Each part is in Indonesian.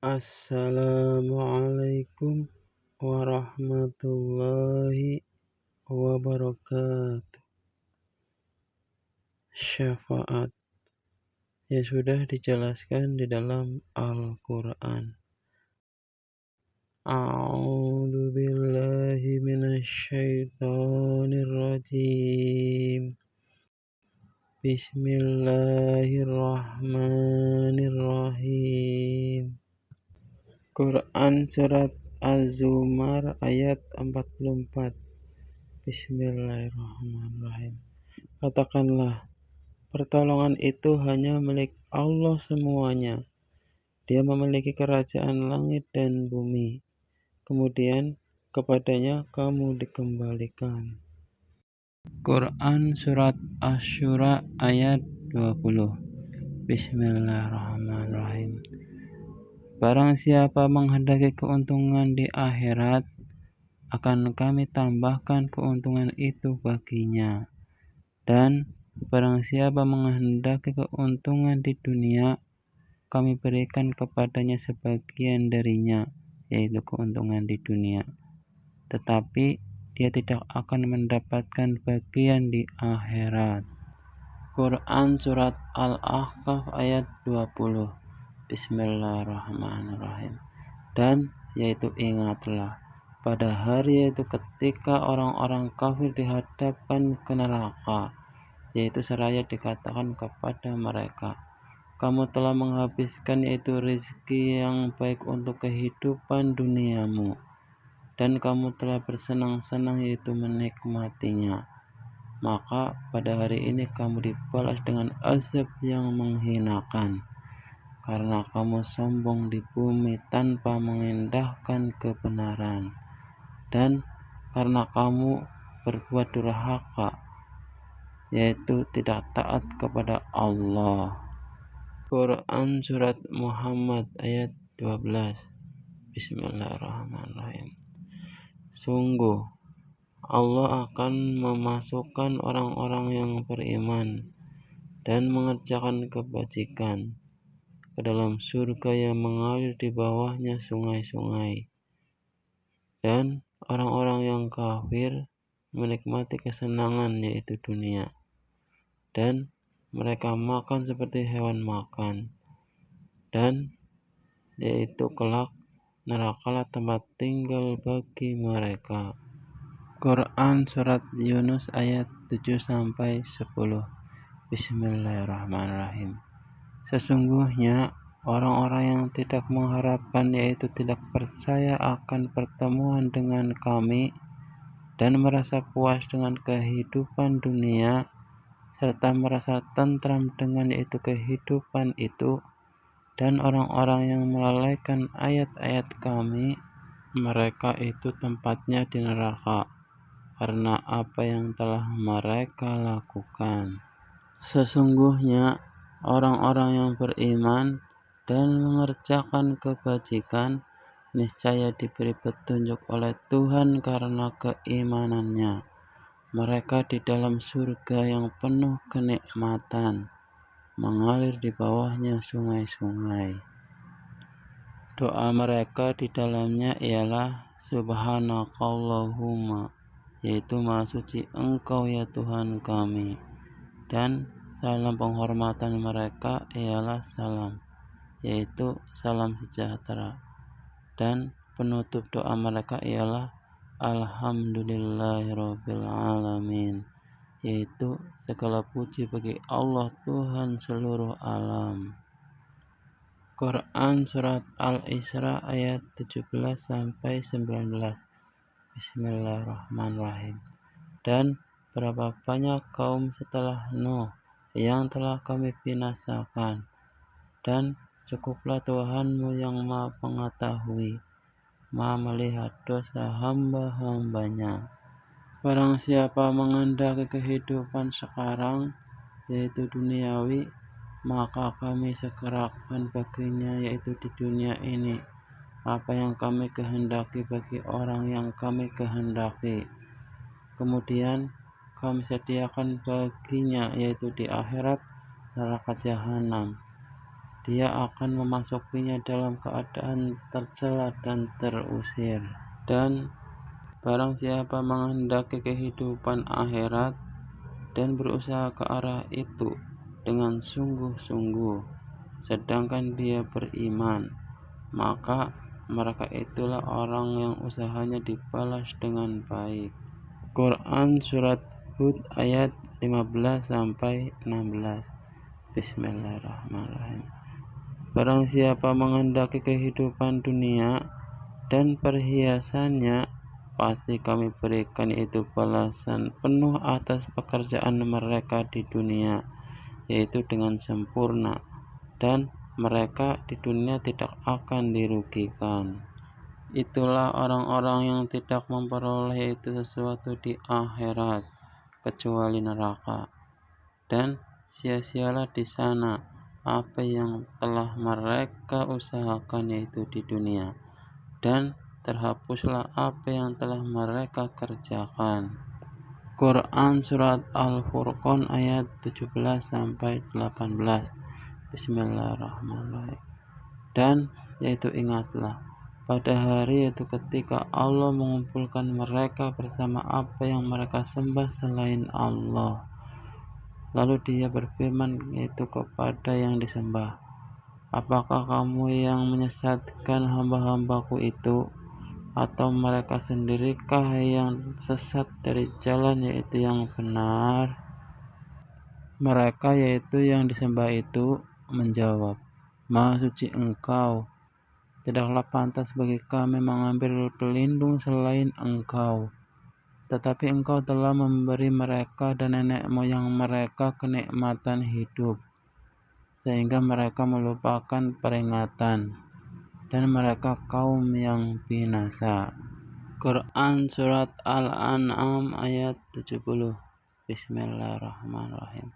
Assalamualaikum warahmatullahi wabarakatuh. Syafaat yang sudah dijelaskan di dalam Al-Quran. A'udzu billahi minasyaitonir rajim. Bismillahirrahmanirrahim. Quran Surat Az-Zumar ayat 44. Bismillahirrahmanirrahim. Katakanlah, pertolongan itu hanya milik Allah semuanya. Dia memiliki kerajaan langit dan bumi. Kemudian kepadanya kamu dikembalikan. Quran Surat Asy-Syura ayat 20. Bismillahirrahmanirrahim. Barang siapa menghendaki keuntungan di akhirat, akan kami tambahkan keuntungan itu baginya. Dan barang siapa menghendaki keuntungan di dunia, kami berikan kepadanya sebagian darinya, yaitu keuntungan di dunia. Tetapi dia tidak akan mendapatkan bagian di akhirat. Quran Surat Al-Ahqaf ayat 20. Bismillahirrahmanirrahim. Dan yaitu ingatlah pada hari yaitu ketika orang-orang kafir dihadapkan ke neraka, yaitu seraya dikatakan kepada mereka, kamu telah menghabiskan yaitu rezeki yang baik untuk kehidupan duniamu, dan kamu telah bersenang-senang yaitu menikmatinya. Maka pada hari ini kamu dibalas dengan azab yang menghinakan, karena kamu sombong di bumi tanpa mengindahkan kebenaran, dan karena kamu berbuat durhaka, yaitu tidak taat kepada Allah. Quran Surat Muhammad ayat 12. Bismillahirrahmanirrahim. Sungguh, Allah akan memasukkan orang-orang yang beriman dan mengerjakan kebajikan ke dalam surga yang mengalir di bawahnya sungai-sungai. Dan orang-orang yang kafir menikmati kesenangan yaitu dunia, dan mereka makan seperti hewan makan, dan yaitu kelak nerakalah tempat tinggal bagi mereka. Quran Surat Yunus ayat 7-10. Bismillahirrahmanirrahim. Sesungguhnya orang-orang yang tidak mengharapkan yaitu tidak percaya akan pertemuan dengan kami dan merasa puas dengan kehidupan dunia serta merasa tentram dengan yaitu kehidupan itu, dan orang-orang yang melalaikan ayat-ayat kami, mereka itu tempatnya di neraka karena apa yang telah mereka lakukan. Sesungguhnya orang-orang yang beriman dan mengerjakan kebajikan niscaya diberi petunjuk oleh Tuhan karena keimanannya. Mereka di dalam surga yang penuh kenikmatan, mengalir di bawahnya sungai-sungai. Doa mereka di dalamnya ialah Subhanakallahumma, yaitu Maha Suci Engkau ya Tuhan kami. Dan salam penghormatan mereka ialah salam, yaitu salam sejahtera. Dan penutup doa mereka ialah Alhamdulillahirabbil alamin, yaitu segala puji bagi Allah Tuhan seluruh alam. Quran Surat Al-Isra ayat 17-19. Bismillahirrahmanirrahim. Dan berapa banyak kaum setelah Nuh yang telah kami binasakan, dan cukuplah Tuhanmu yang Maha Mengetahui, Maha melihat dosa hamba-hambanya. Barang siapa menghendaki kehidupan sekarang, yaitu duniawi, maka kami segerakan baginya yaitu di dunia ini apa yang kami kehendaki bagi orang yang kami kehendaki. Kemudian kami sediakan baginya yaitu di akhirat neraka jahanam, dia akan memasukinya dalam keadaan tercela dan terusir. Dan barang siapa menghendaki kehidupan akhirat dan berusaha ke arah itu dengan sungguh-sungguh, sedangkan dia beriman, maka mereka itulah orang yang usahanya dibalas dengan baik. Quran Surat Hud ayat 15-16. Bismillahirrahmanirrahim. Barang siapa menghendaki kehidupan dunia dan perhiasannya, pasti kami berikan itu balasan penuh atas pekerjaan mereka di dunia, yaitu dengan sempurna, dan mereka di dunia tidak akan dirugikan. Itulah orang-orang yang tidak memperoleh itu sesuatu di akhirat kecuali neraka, dan sia-sialah di sana apa yang telah mereka usahakan yaitu di dunia, dan terhapuslah apa yang telah mereka kerjakan. Quran Surat Al-Furqan ayat 17-18. Bismillahirrahmanirrahim. Dan yaitu ingatlah pada hari yaitu ketika Allah mengumpulkan mereka bersama apa yang mereka sembah selain Allah. Lalu dia berfirman yaitu kepada yang disembah, apakah kamu yang menyesatkan hamba-hambaku itu, atau mereka sendirikah yang sesat dari jalan yaitu yang benar? Mereka yaitu yang disembah itu menjawab, Maha suci Engkau, tidaklah pantas bagi kami mengambil pelindung selain Engkau. Tetapi Engkau telah memberi mereka dan nenek moyang mereka kenikmatan hidup, sehingga mereka melupakan peringatan, dan mereka kaum yang binasa. Quran Surat Al-An'am ayat 70. Bismillahirrahmanirrahim.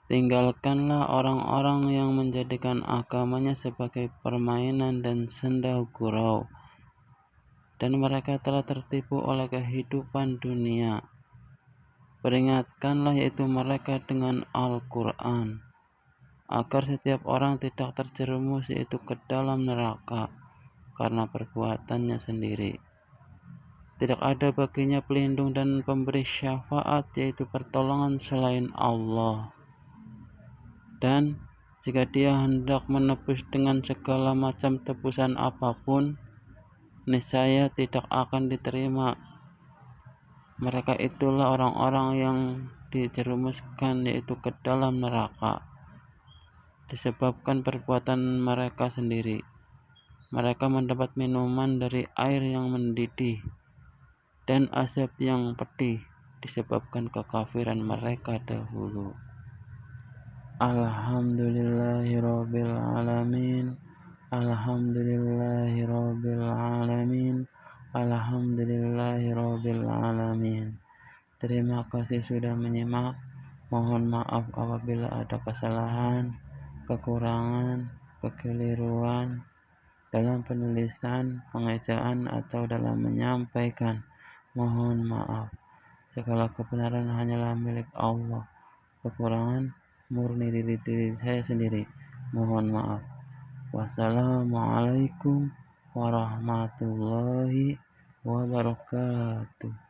Tinggalkanlah orang-orang yang menjadikan agamanya sebagai permainan dan senda gurau, dan mereka telah tertipu oleh kehidupan dunia. Peringatkanlah yaitu mereka dengan Al-Quran, agar setiap orang tidak terjerumus yaitu ke dalam neraka karena perbuatannya sendiri. Tidak ada baginya pelindung dan pemberi syafaat yaitu pertolongan selain Allah. Dan jika dia hendak menebus dengan segala macam tebusan apapun, niscaya tidak akan diterima. Mereka itulah orang-orang yang dijerumuskan yaitu ke dalam neraka disebabkan perbuatan mereka sendiri. Mereka mendapat minuman dari air yang mendidih dan azab yang pedih disebabkan kekafiran mereka dahulu. Alhamdulillahirabbil alamin. Alhamdulillahirabbil alamin. Alhamdulillahirabbil alamin. Terima kasih sudah menyimak. Mohon maaf apabila ada kesalahan, kekurangan, kekeliruan dalam penulisan, pengejaan, atau dalam menyampaikan. Mohon maaf. Segala kebenaran hanyalah milik Allah. Kekurangan murni diri saya sendiri. Mohon maaf. Wassalamualaikum warahmatullahi wabarakatuh.